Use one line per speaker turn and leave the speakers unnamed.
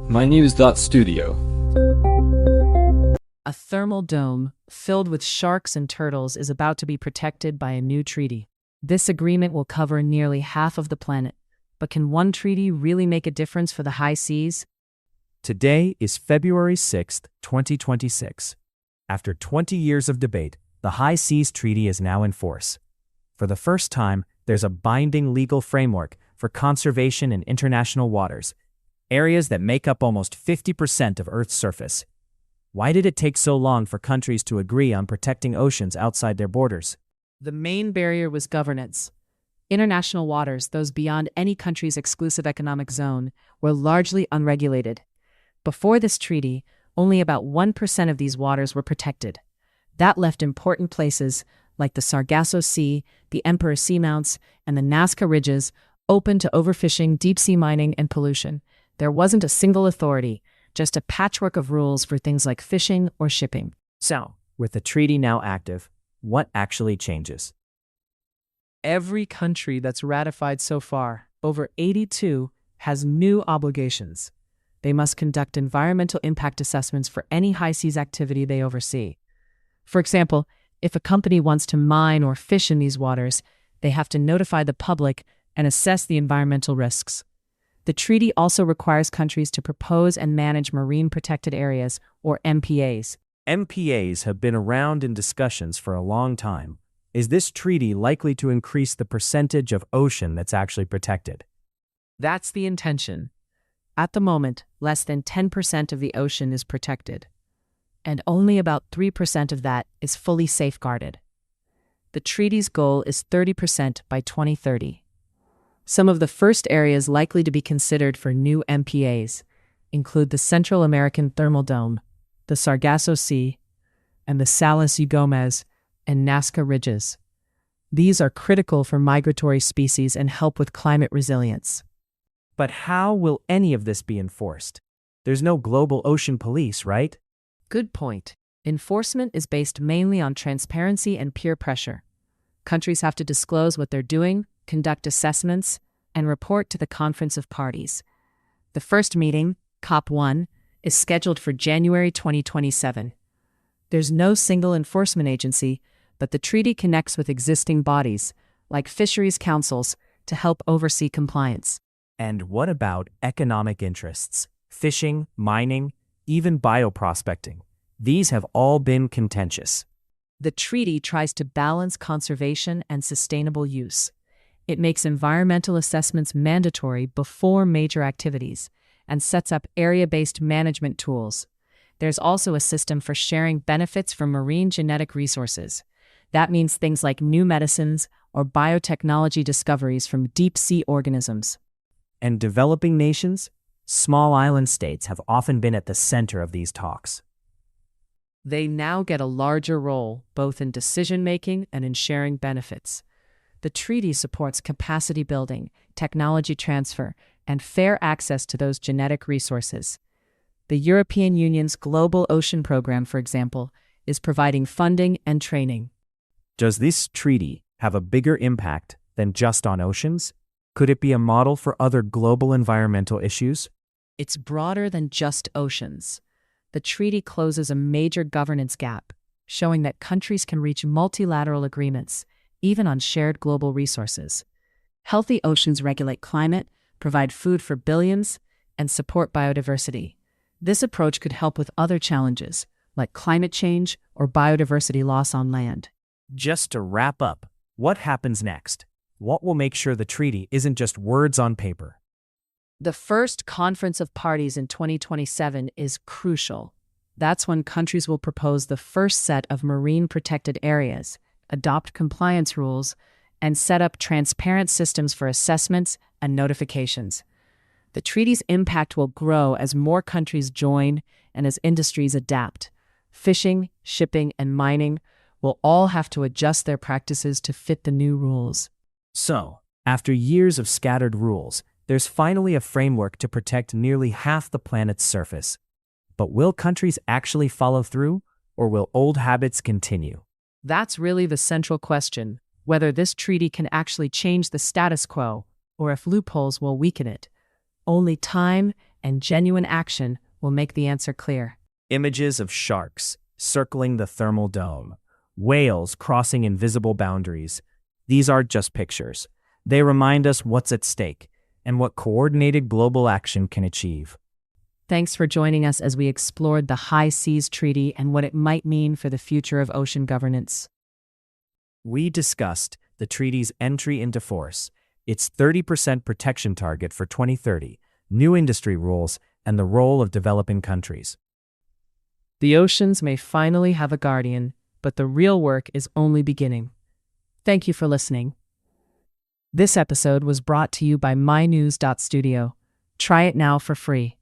mynews.studio.
A thermal dome filled with sharks and turtles is about to be protected by a new treaty. This agreement will cover nearly half of the planet. But can one treaty really make a difference for the high seas?
Today is February 6, 2026. After 20 years of debate, the High Seas Treaty is now in force. For the first time, there's a binding legal framework for conservation in international waters, areas that make up almost 50% of Earth's surface. Why did it take so long for countries to agree on protecting oceans outside their borders?
The main barrier was governance. International waters, those beyond any country's exclusive economic zone, were largely unregulated. Before this treaty, only about 1% of these waters were protected. That left important places like the Sargasso Sea, the Emperor Seamounts, and the Nazca Ridges open to overfishing, deep-sea mining, and pollution. There wasn't a single authority, just a patchwork of rules for things like fishing or shipping.
So, with the treaty now active, what actually changes?
Every country that's ratified so far, over 82, has new obligations. They must conduct environmental impact assessments for any high seas activity they oversee. For example, if a company wants to mine or fish in these waters, they have to notify the public and assess the environmental risks. The treaty also requires countries to propose and manage marine protected areas, or MPAs.
MPAs have been around in discussions for a long time. Is this treaty likely to increase the percentage of ocean that's actually protected?
That's the intention. At the moment, less than 10% of the ocean is protected, and only about 3% of that is fully safeguarded. The treaty's goal is 30% by 2030. Some of the first areas likely to be considered for new MPAs include the Central American Thermal Dome, the Sargasso Sea, and the Salas y Gomez and Nazca Ridges. These are critical for migratory species and help with climate resilience.
But how will any of this be enforced? There's no global ocean police, right?
Good point. Enforcement is based mainly on transparency and peer pressure. Countries have to disclose what they're doing, conduct assessments, and report to the Conference of Parties. The first meeting, COP1, is scheduled for January 2027. There's no single enforcement agency, but the treaty connects with existing bodies, like fisheries councils, to help oversee compliance.
And what about economic interests? Fishing, mining, even bioprospecting. These have all been contentious.
The treaty tries to balance conservation and sustainable use. It makes environmental assessments mandatory before major activities and sets up area-based management tools. There's also a system for sharing benefits from marine genetic resources. That means things like new medicines or biotechnology discoveries from deep-sea organisms.
And developing nations, small island states have often been at the center of these talks.
They now get a larger role, both in decision-making and in sharing benefits. The treaty supports capacity building, technology transfer, and fair access to those genetic resources. The European Union's Global Ocean Program, for example, is providing funding and training.
Does this treaty have a bigger impact than just on oceans? Could it be a model for other global environmental issues?
It's broader than just oceans. The treaty closes a major governance gap, showing that countries can reach multilateral agreements, even on shared global resources. Healthy oceans regulate climate, provide food for billions, and support biodiversity. This approach could help with other challenges, like climate change or biodiversity loss on land.
Just to wrap up, what happens next? What will make sure the treaty isn't just words on paper?
The first Conference of Parties in 2027 is crucial. That's when countries will propose the first set of marine protected areas, adopt compliance rules, and set up transparent systems for assessments and notifications. The treaty's impact will grow as more countries join and as industries adapt. Fishing, shipping, and mining will all have to adjust their practices to fit the new rules.
So, after years of scattered rules, there's finally a framework to protect nearly half the planet's surface. But will countries actually follow through, or will old habits continue?
That's really the central question, whether this treaty can actually change the status quo, or if loopholes will weaken it. Only time and genuine action will make the answer clear.
Images of sharks circling the thermal dome, whales crossing invisible boundaries. These aren't just pictures. They remind us what's at stake and what coordinated global action can achieve.
Thanks for joining us as we explored the High Seas Treaty and what it might mean for the future of ocean governance.
We discussed the treaty's entry into force, its 30% protection target for 2030, new industry rules, and the role of developing countries.
The oceans may finally have a guardian, but the real work is only beginning. Thank you for listening. This episode was brought to you by mynews.studio. Try it now for free.